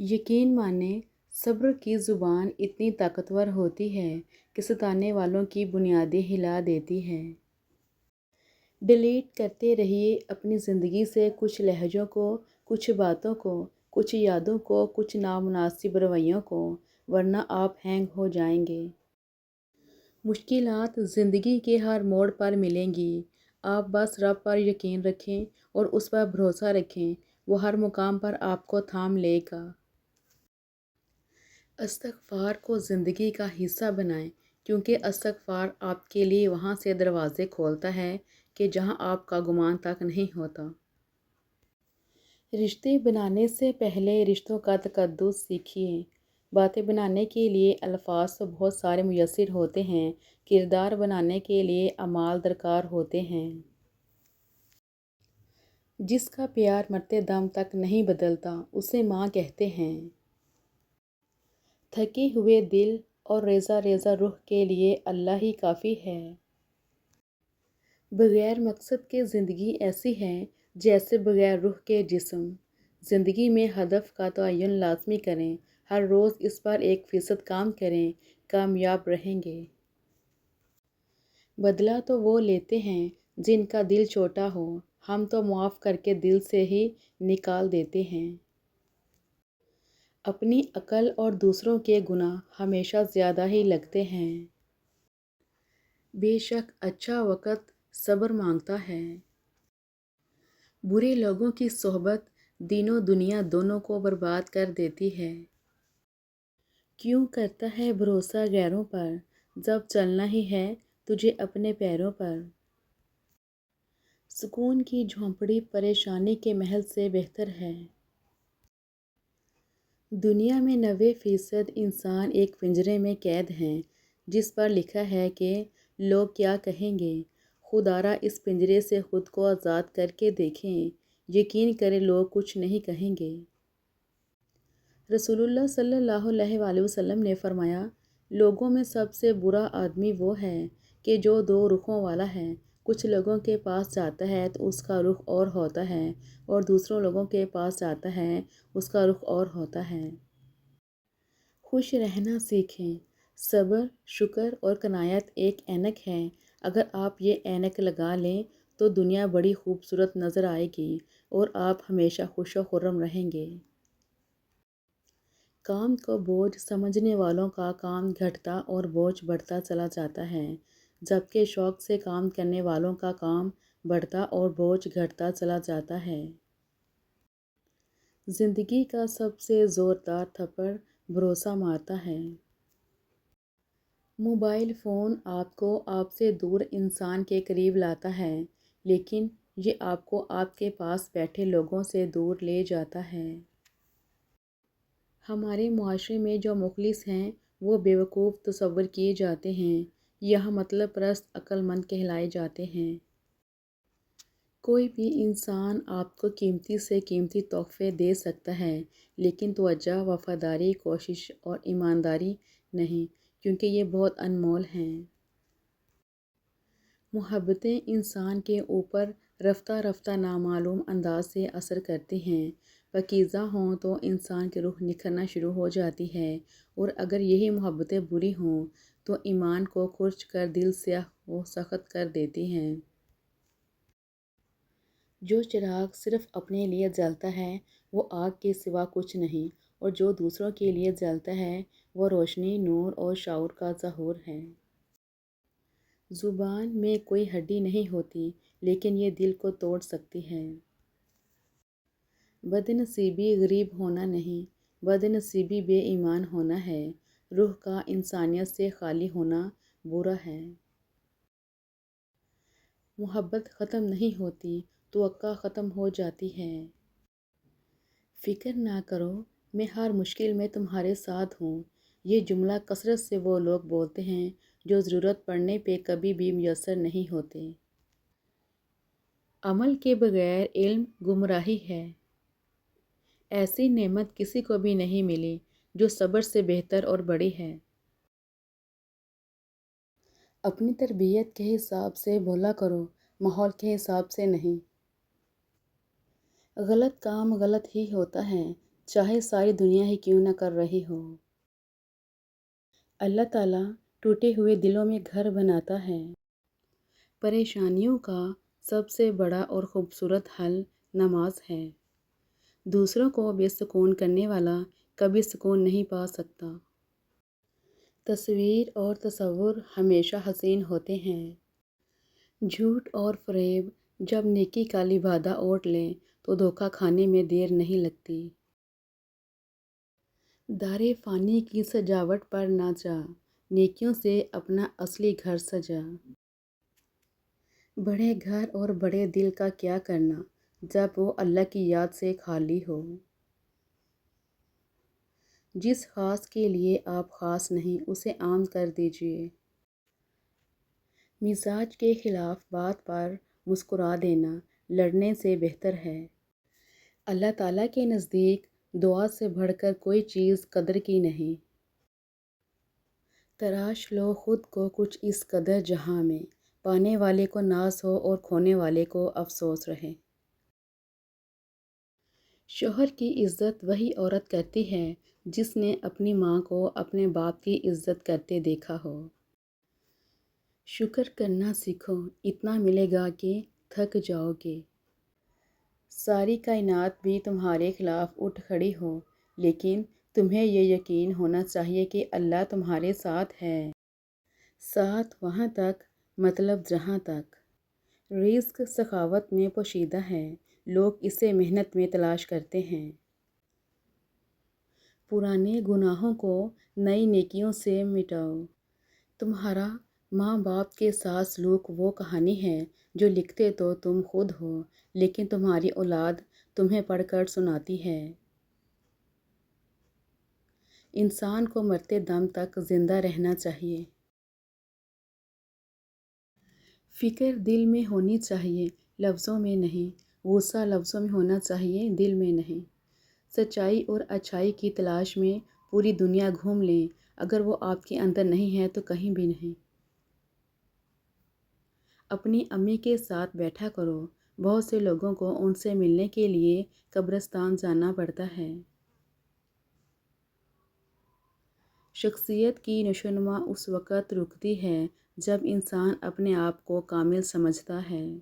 یقین مانیں، صبر کی زبان اتنی طاقتور ہوتی ہے کہ ستانے والوں کی بنیادیں ہلا دیتی ہے۔ ڈیلیٹ کرتے رہیے اپنی زندگی سے کچھ لہجوں کو، کچھ باتوں کو، کچھ یادوں کو، کچھ نامناسب رویوں کو، ورنہ آپ ہینگ ہو جائیں گے۔ مشکلات زندگی کے ہر موڑ پر ملیں گی۔ آپ بس رب پر یقین رکھیں اور اس پر بھروسہ رکھیں، وہ ہر مقام پر آپ کو تھام لے گا۔ استغفار کو زندگی کا حصہ بنائیں، کیونکہ استغفار آپ کے لیے وہاں سے دروازے کھولتا ہے کہ جہاں آپ کا گمان تک نہیں ہوتا۔ رشتے بنانے سے پہلے رشتوں کا تقدس سیکھیے۔ باتیں بنانے کے لیے الفاظ تو بہت سارے میسر ہوتے ہیں، کردار بنانے کے لیے اعمال درکار ہوتے ہیں۔ جس کا پیار مرتے دم تک نہیں بدلتا، اسے ماں کہتے ہیں۔ تھکے ہوئے دل اور ریزہ ریزہ روح کے لیے اللہ ہی کافی ہے۔ بغیر مقصد کے زندگی ایسی ہے جیسے بغیر روح کے جسم۔ زندگی میں ہدف کا تعین لازمی کریں، ہر روز اس پر 1% کام کریں، کامیاب رہیں گے۔ بدلہ تو وہ لیتے ہیں جن کا دل چھوٹا ہو، ہم تو معاف کر کے دل سے ہی نکال دیتے ہیں۔ اپنی عقل اور دوسروں کے گناہ ہمیشہ زیادہ ہی لگتے ہیں۔ بے شک اچھا وقت صبر مانگتا ہے۔ برے لوگوں کی صحبت دین و دنیا دونوں کو برباد کر دیتی ہے۔ کیوں کرتا ہے بھروسہ غیروں پر، جب چلنا ہی ہے تجھے اپنے پیروں پر۔ سکون کی جھونپڑی پریشانی کے محل سے بہتر ہے۔ دنیا میں 90% انسان ایک پنجرے میں قید ہیں، جس پر لکھا ہے کہ لوگ کیا کہیں گے۔ خدا را اس پنجرے سے خود کو آزاد کر کے دیکھیں، یقین کریں لوگ کچھ نہیں کہیں گے۔ رسول اللہ صلی اللہ علیہ وآلہ وسلم نے فرمایا، لوگوں میں سب سے برا آدمی وہ ہے کہ جو 2 رخوں والا ہے۔ کچھ لوگوں کے پاس جاتا ہے تو اس کا رخ اور ہوتا ہے، اور دوسروں لوگوں کے پاس جاتا ہے اس کا رخ اور ہوتا ہے۔ خوش رہنا سیکھیں۔ صبر، شکر اور قناعت ایک اینک ہے۔ اگر آپ یہ اینک لگا لیں تو دنیا بڑی خوبصورت نظر آئے گی اور آپ ہمیشہ خوش و خرم رہیں گے۔ کام کو بوجھ سمجھنے والوں کا کام گھٹتا اور بوجھ بڑھتا چلا جاتا ہے، جبکہ شوق سے کام کرنے والوں کا کام بڑھتا اور بوجھ گھٹتا چلا جاتا ہے۔ زندگی کا سب سے زوردار تھپڑ بھروسہ مارتا ہے۔ موبائل فون آپ کو آپ سے دور انسان کے قریب لاتا ہے، لیکن یہ آپ کو آپ کے پاس بیٹھے لوگوں سے دور لے جاتا ہے۔ ہمارے معاشرے میں جو مخلص ہیں وہ بیوقوف تصور کیے جاتے ہیں، یہاں مطلب پرست عقل مند کہلائے جاتے ہیں۔ کوئی بھی انسان آپ کو قیمتی سے قیمتی تحفے دے سکتا ہے، لیکن توجہ، وفاداری، کوشش اور ایمانداری نہیں، کیونکہ یہ بہت انمول ہیں۔ محبتیں انسان کے اوپر رفتہ رفتہ نامعلوم انداز سے اثر کرتی ہیں۔ پاکیزہ ہوں تو انسان کی روح نکھرنا شروع ہو جاتی ہے، اور اگر یہی محبتیں بری ہوں تو ایمان کو کھرچ کر دل سیاہ و سخت کر دیتی ہیں۔ جو چراغ صرف اپنے لیے جلتا ہے وہ آگ کے سوا کچھ نہیں، اور جو دوسروں کے لیے جلتا ہے وہ روشنی، نور اور شعور کا ظہور ہے۔ زبان میں کوئی ہڈی نہیں ہوتی، لیکن یہ دل کو توڑ سکتی ہے۔ بد نصیبی غریب ہونا نہیں، بد نصیبی بے ایمان ہونا ہے۔ روح کا انسانیت سے خالی ہونا برا ہے۔ محبت ختم نہیں ہوتی، توقع ختم ہو جاتی ہے۔ فکر نہ کرو، میں ہر مشکل میں تمہارے ساتھ ہوں، یہ جملہ کثرت سے وہ لوگ بولتے ہیں جو ضرورت پڑنے پہ کبھی بھی میسر نہیں ہوتے۔ عمل کے بغیر علم گمراہی ہے۔ ایسی نعمت کسی کو بھی نہیں ملی جو صبر سے بہتر اور بڑی ہے۔ اپنی تربیت کے حساب سے بولا کرو، ماحول کے حساب سے نہیں۔ غلط کام غلط ہی ہوتا ہے، چاہے ساری دنیا ہی کیوں نہ کر رہی ہو۔ اللہ تعالیٰ ٹوٹے ہوئے دلوں میں گھر بناتا ہے۔ پریشانیوں کا سب سے بڑا اور خوبصورت حل نماز ہے۔ دوسروں کو بے سکون کرنے والا کبھی سکون نہیں پا سکتا۔ تصویر اور تصور ہمیشہ حسین ہوتے ہیں۔ جھوٹ اور فریب جب نیکی کا لبادہ اوڑھ لیں تو دھوکہ کھانے میں دیر نہیں لگتی۔ دار فانی کی سجاوٹ پر نہ جا، نیکیوں سے اپنا اصلی گھر سجا۔ بڑے گھر اور بڑے دل کا کیا کرنا جب وہ اللہ کی یاد سے خالی ہو۔ جس خاص کے لیے آپ خاص نہیں اسے عام کر دیجیے۔ مزاج کے خلاف بات پر مسکرا دینا لڑنے سے بہتر ہے۔ اللہ تعالیٰ کے نزدیک دعا سے بڑھ کر کوئی چیز قدر کی نہیں۔ تراش لو خود کو کچھ اس قدر جہاں میں، پانے والے کو ناز ہو اور کھونے والے کو افسوس رہے۔ شوہر کی عزت وہی عورت کرتی ہے جس نے اپنی ماں کو اپنے باپ کی عزت کرتے دیکھا ہو۔ شکر کرنا سیکھو، اتنا ملے گا کہ تھک جاؤ گے۔ ساری کائنات بھی تمہارے خلاف اٹھ کھڑی ہو، لیکن تمہیں یہ یقین ہونا چاہیے کہ اللہ تمہارے ساتھ ہے۔ ساتھ وہاں تک مطلب جہاں تک۔ رزق سخاوت میں پوشیدہ ہے، لوگ اسے محنت میں تلاش کرتے ہیں۔ پرانے گناہوں کو نئی نیکیوں سے مٹاؤ۔ تمہارا ماں باپ کے ساتھ سلوک وہ کہانی ہے جو لکھتے تو تم خود ہو، لیکن تمہاری اولاد تمہیں پڑھ کر سناتی ہے۔ انسان کو مرتے دم تک زندہ رہنا چاہیے۔ فکر دل میں ہونی چاہیے، لفظوں میں نہیں۔ غصہ لفظوں میں ہونا چاہیے، دل میں نہیں۔ سچائی اور اچھائی کی تلاش میں پوری دنیا گھوم لیں، اگر وہ آپ کے اندر نہیں ہے تو کہیں بھی نہیں۔ اپنی امی کے ساتھ بیٹھا کرو۔ بہت سے لوگوں کو ان سے ملنے کے لیے قبرستان جانا پڑتا ہے۔ شخصیت کی نشوونما اس وقت رکتی ہے جب انسان اپنے آپ کو کامل سمجھتا ہے۔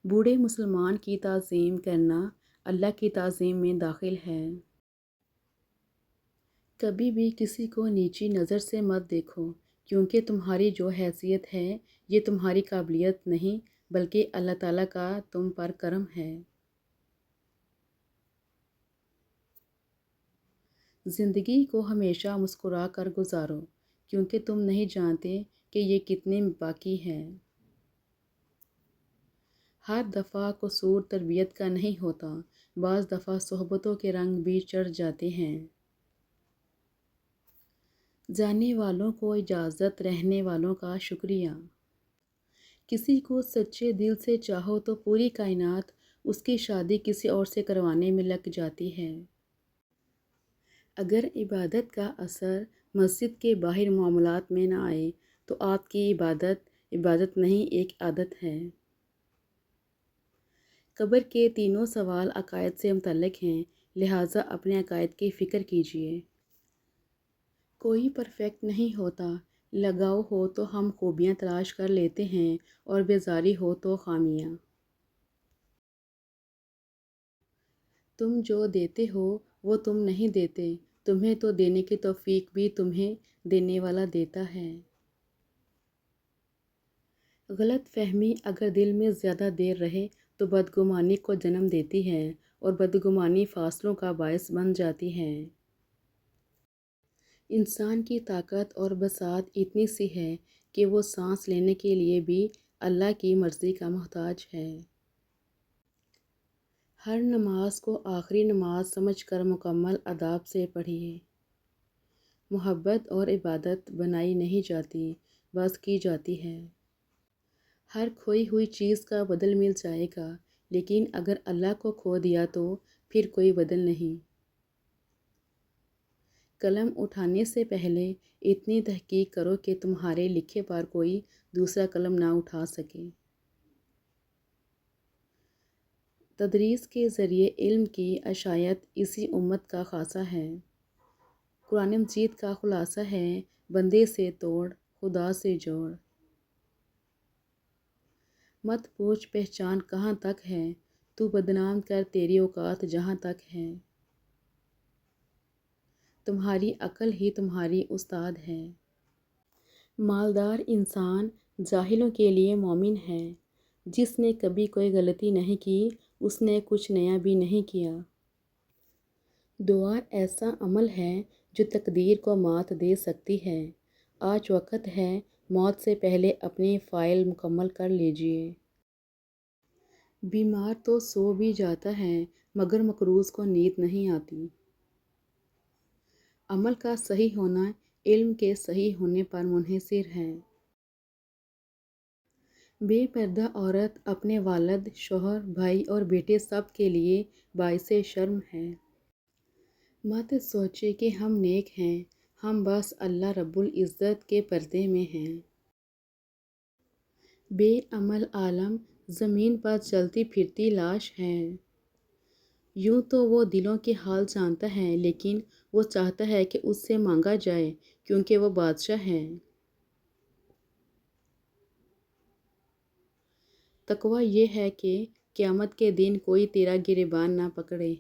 بوڑھے مسلمان کی تعظیم کرنا اللہ کی تعظیم میں داخل ہے۔ کبھی بھی کسی کو نیچی نظر سے مت دیکھو، کیونکہ تمہاری جو حیثیت ہے یہ تمہاری قابلیت نہیں بلکہ اللہ تعالیٰ کا تم پر کرم ہے۔ زندگی کو ہمیشہ مسکرا کر گزارو، کیونکہ تم نہیں جانتے کہ یہ کتنے باقی ہے۔ ہر دفعہ قصور تربیت کا نہیں ہوتا، بعض دفعہ صحبتوں کے رنگ بھی چڑھ جاتے ہیں۔ جانے والوں کو اجازت، رہنے والوں کا شکریہ۔ کسی کو سچے دل سے چاہو تو پوری کائنات اس کی شادی کسی اور سے کروانے میں لگ جاتی ہے۔ اگر عبادت کا اثر مسجد کے باہر معاملات میں نہ آئے تو آپ کی عبادت نہیں، ایک عادت ہے۔ قبر کے تینوں سوال عقائد سے متعلق ہیں، لہٰذا اپنے عقائد کی فکر کیجیے۔ کوئی پرفیکٹ نہیں ہوتا، لگاؤ ہو تو ہم خوبیاں تلاش کر لیتے ہیں اور بیزاری ہو تو خامیاں۔ تم جو دیتے ہو وہ تم نہیں دیتے، تمہیں تو دینے کی توفیق بھی تمہیں دینے والا دیتا ہے۔ غلط فہمی اگر دل میں زیادہ دیر رہے تو بدگمانی کو جنم دیتی ہے اور بدگمانی فاصلوں کا باعث بن جاتی ہے۔ انسان کی طاقت اور بساط اتنی سی ہے کہ وہ سانس لینے کے لیے بھی اللہ کی مرضی کا محتاج ہے۔ ہر نماز کو آخری نماز سمجھ کر مکمل ادب سے پڑھیے۔ محبت اور عبادت بنائی نہیں جاتی، بس کی جاتی ہے۔ ہر کھوئی ہوئی چیز کا بدل مل جائے گا، لیکن اگر اللہ کو کھو دیا تو پھر کوئی بدل نہیں۔ قلم اٹھانے سے پہلے اتنی تحقیق کرو کہ تمہارے لکھے پر کوئی دوسرا قلم نہ اٹھا سکے۔ تدریس کے ذریعے علم کی اشاعت اسی امت کا خاصہ ہے۔ قرآن مجید کا خلاصہ ہے، بندے سے توڑ، خدا سے جوڑ۔ مت پوچھ پہچان کہاں تک ہے، تو بدنام کر تیری اوقات جہاں تک ہے۔ تمہاری عقل ہی تمہاری استاد ہے۔ مالدار انسان جاہلوں کے لیے مومن ہے۔ جس نے کبھی کوئی غلطی نہیں کی، اس نے کچھ نیا بھی نہیں کیا۔ دعا ایسا عمل ہے جو تقدیر کو مات دے سکتی ہے۔ آج وقت ہے، موت سے پہلے اپنی فائل مکمل کر لیجئے۔ بیمار تو سو بھی جاتا ہے، مگر مقروض کو نیند نہیں آتی۔ عمل کا صحیح ہونا علم کے صحیح ہونے پر منحصر ہے۔ بے پردہ عورت اپنے والد، شوہر، بھائی اور بیٹے سب کے لیے باعث شرم ہے۔ مت سوچے کہ ہم نیک ہیں، ہم بس اللہ رب العزت کے پردے میں ہیں۔ بے عمل عالم زمین پر چلتی پھرتی لاش ہے۔ یوں تو وہ دلوں کے حال جانتا ہے، لیکن وہ چاہتا ہے کہ اس سے مانگا جائے، کیونکہ وہ بادشاہ ہے۔ تقویٰ یہ ہے کہ قیامت کے دن کوئی تیرا گریبان نہ پکڑے۔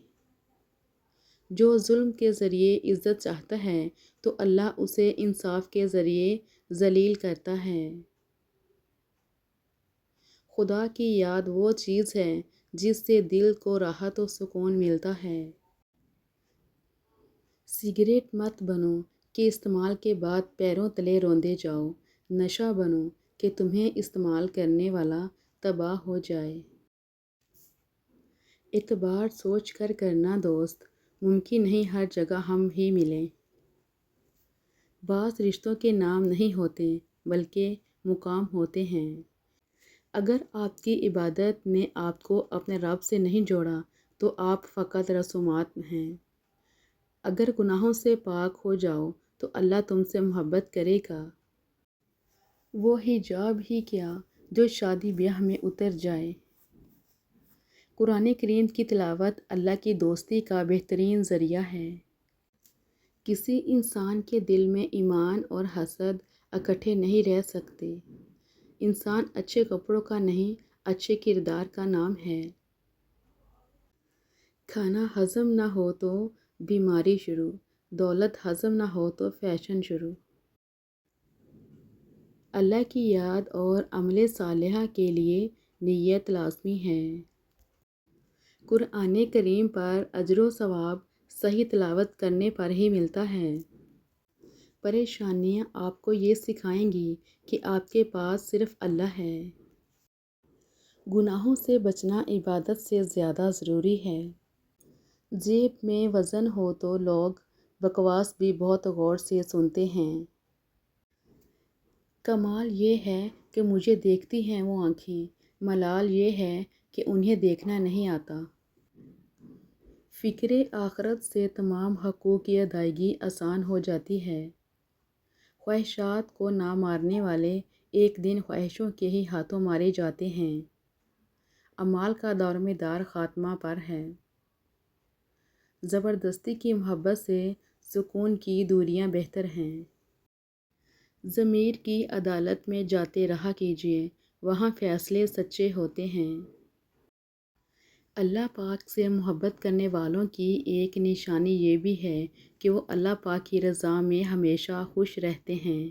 جو ظلم کے ذریعے عزت چاہتا ہے تو اللہ اسے انصاف کے ذریعے ذلیل کرتا ہے۔ خدا کی یاد وہ چیز ہے جس سے دل کو راحت و سکون ملتا ہے۔ سگریٹ مت بنو کہ استعمال کے بعد پیروں تلے روندے جاؤ، نشہ بنو کہ تمہیں استعمال کرنے والا تباہ ہو جائے۔ اعتبار سوچ کر کرنا دوست، ممکن نہیں ہر جگہ ہم ہی ملیں۔ بعض رشتوں کے نام نہیں ہوتے بلکہ مقام ہوتے ہیں۔ اگر آپ کی عبادت نے آپ کو اپنے رب سے نہیں جوڑا تو آپ فقط رسومات ہیں۔ اگر گناہوں سے پاک ہو جاؤ تو اللہ تم سے محبت کرے گا۔ وہ حجاب ہی کیا جو شادی بیاہ میں اتر جائے۔ قرآن کریم کی تلاوت اللہ کی دوستی کا بہترین ذریعہ ہے۔ کسی انسان کے دل میں ایمان اور حسد اکٹھے نہیں رہ سکتے۔ انسان اچھے کپڑوں کا نہیں، اچھے کردار کا نام ہے۔ کھانا ہضم نہ ہو تو بیماری شروع، دولت ہضم نہ ہو تو فیشن شروع۔ اللہ کی یاد اور عمل صالحہ کے لیے نیت لازمی ہے۔ قرآن کریم پر اجر و ثواب صحیح تلاوت کرنے پر ہی ملتا ہے۔ پریشانیاں آپ کو یہ سکھائیں گی کہ آپ کے پاس صرف اللہ ہے۔ گناہوں سے بچنا عبادت سے زیادہ ضروری ہے۔ جیب میں وزن ہو تو لوگ بکواس بھی بہت غور سے سنتے ہیں۔ کمال یہ ہے کہ مجھے دیکھتی ہیں وہ آنکھیں، ملال یہ ہے کہ انہیں دیکھنا نہیں آتا۔ فکر آخرت سے تمام حقوق کی ادائیگی آسان ہو جاتی ہے۔ خواہشات کو نہ مارنے والے ایک دن خواہشوں کے ہی ہاتھوں مارے جاتے ہیں۔ اعمال کا دار و مدار خاتمہ پر ہے۔ زبردستی کی محبت سے سکون کی دوریاں بہتر ہیں۔ ضمیر کی عدالت میں جاتے رہا کیجیے، وہاں فیصلے سچے ہوتے ہیں۔ اللہ پاک سے محبت کرنے والوں کی ایک نشانی یہ بھی ہے کہ وہ اللہ پاک کی رضا میں ہمیشہ خوش رہتے ہیں۔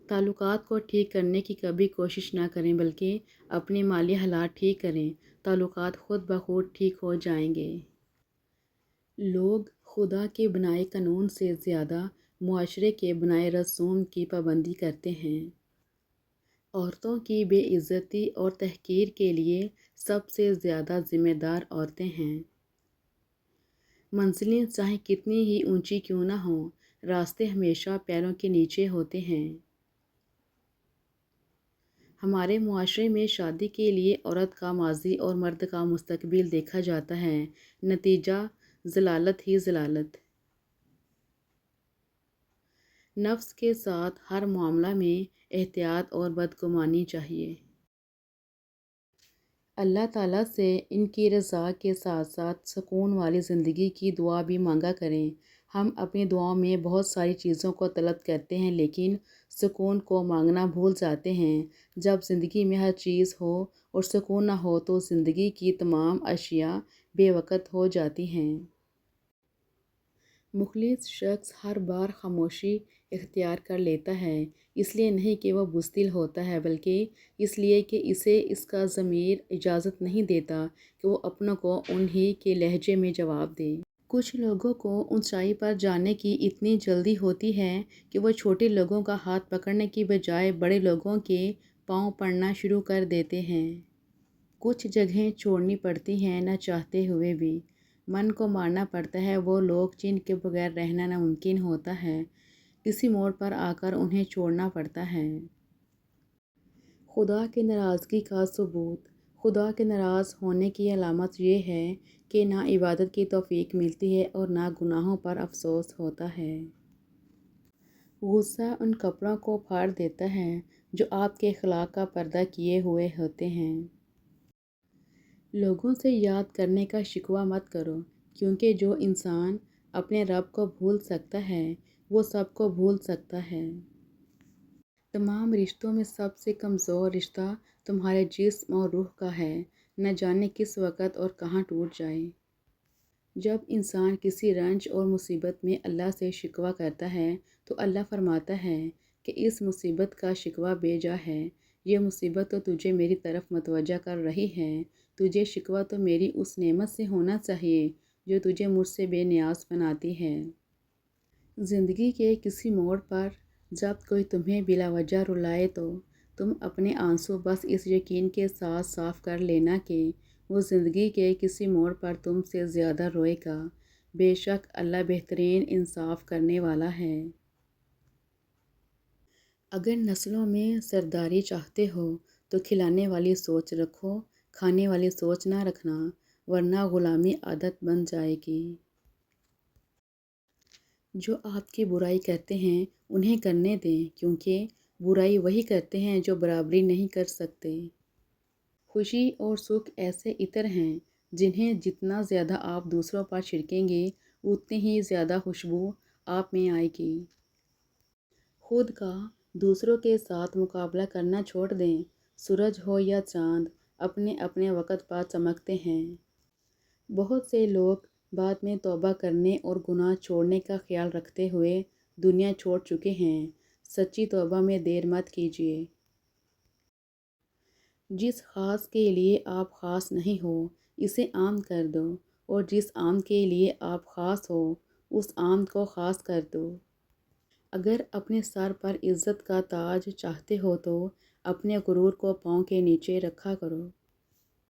تعلقات کو ٹھیک کرنے کی کبھی کوشش نہ کریں بلکہ اپنے مالی حالات ٹھیک کریں، تعلقات خود بخود ٹھیک ہو جائیں گے۔ لوگ خدا کے بنائے قانون سے زیادہ معاشرے کے بنائے رسوم کی پابندی کرتے ہیں۔ عورتوں کی بے عزتی اور تحقیر کے لیے سب سے زیادہ ذمہ دار عورتیں ہیں۔ منزلیں چاہے کتنی ہی اونچی کیوں نہ ہوں، راستے ہمیشہ پیروں کے نیچے ہوتے ہیں۔ ہمارے معاشرے میں شادی کے لیے عورت کا ماضی اور مرد کا مستقبل دیکھا جاتا ہے، نتیجہ ضلالت ہی ضلالت۔ نفس کے ساتھ ہر معاملہ میں احتیاط اور بدگمانی چاہیے۔ اللہ تعالیٰ سے ان کی رضا کے ساتھ ساتھ سکون والی زندگی کی دعا بھی مانگا کریں۔ ہم اپنی دعاؤں میں بہت ساری چیزوں کو طلب کرتے ہیں لیکن سکون کو مانگنا بھول جاتے ہیں۔ جب زندگی میں ہر چیز ہو اور سکون نہ ہو تو زندگی کی تمام اشیاء بے وقت ہو جاتی ہیں۔ مخلص شخص ہر بار خاموشی اختیار کر لیتا ہے، اس لیے نہیں کہ وہ بزدل ہوتا ہے بلکہ اس لیے کہ اسے اس کا ضمیر اجازت نہیں دیتا کہ وہ اپنوں کو انہی کے لہجے میں جواب دے۔ کچھ لوگوں کو اونچائی پر جانے کی اتنی جلدی ہوتی ہے کہ وہ چھوٹے لوگوں کا ہاتھ پکڑنے کی بجائے بڑے لوگوں کے پاؤں پڑنا شروع کر دیتے ہیں۔ کچھ جگہیں چھوڑنی پڑتی ہیں نہ چاہتے ہوئے بھی۔ من کو مارنا پڑتا ہے وہ لوگ جن کے بغیر رہنا ناممکن ہوتا ہے، کسی موڑ پر آ کر انہیں چھوڑنا پڑتا ہے۔ خدا کی ناراضگی کا ثبوت۔ خدا کے ناراض ہونے کی علامت یہ ہے کہ نہ عبادت کی توفیق ملتی ہے اور نہ گناہوں پر افسوس ہوتا ہے۔ غصہ ان کپڑوں کو پھاڑ دیتا ہے جو آپ کے اخلاق کا پردہ کیے ہوئے ہوتے ہیں۔ لوگوں سے یاد کرنے کا شکوہ مت کرو، کیونکہ جو انسان اپنے رب کو بھول سکتا ہے وہ سب کو بھول سکتا ہے۔ تمام رشتوں میں سب سے کمزور رشتہ تمہارے جسم اور روح کا ہے، نہ جانے کس وقت اور کہاں ٹوٹ جائے۔ جب انسان کسی رنج اور مصیبت میں اللہ سے شکوہ کرتا ہے تو اللہ فرماتا ہے کہ اس مصیبت کا شکوہ بے جا ہے، یہ مصیبت تو تجھے میری طرف متوجہ کر رہی ہے، تجھے شکوہ تو میری اس نعمت سے ہونا چاہیے جو تجھے مجھ سے بے نیاز بناتی ہے۔ زندگی کے کسی موڑ پر جب کوئی تمہیں بلا وجہ رلائے تو تم اپنے آنسو بس اس یقین کے ساتھ صاف کر لینا کہ وہ زندگی کے کسی موڑ پر تم سے زیادہ روئے گا۔ بے شک اللہ بہترین انصاف کرنے والا ہے۔ اگر نسلوں میں سرداری چاہتے ہو تو کھلانے والی سوچ رکھو، کھانے والی سوچ نہ رکھنا، ورنہ غلامی عادت بن جائے گی۔ جو آپ کی برائی کرتے ہیں انہیں کرنے دیں، کیونکہ برائی وہی کرتے ہیں جو برابری نہیں کر سکتے۔ خوشی اور سکھ ایسے عطر ہیں جنہیں جتنا زیادہ آپ دوسروں پر چھڑکیں گے اتنی ہی زیادہ خوشبو آپ میں آئے گی۔ خود کا دوسروں کے ساتھ مقابلہ کرنا چھوڑ دیں۔ سورج ہو یا چاند اپنے اپنے وقت پر چمکتے ہیں۔ بہت سے لوگ بعد میں توبہ کرنے اور گناہ چھوڑنے کا خیال رکھتے ہوئے دنیا چھوڑ چکے ہیں۔ سچی توبہ میں دیر مت کیجیے۔ جس خاص کے لیے آپ خاص نہیں ہو اسے عام کر دو، اور جس عام کے لیے آپ خاص ہو اس عام کو خاص کر دو۔ اگر اپنے سر پر عزت کا تاج چاہتے ہو تو اپنے غرور کو پاؤں کے نیچے رکھا کرو۔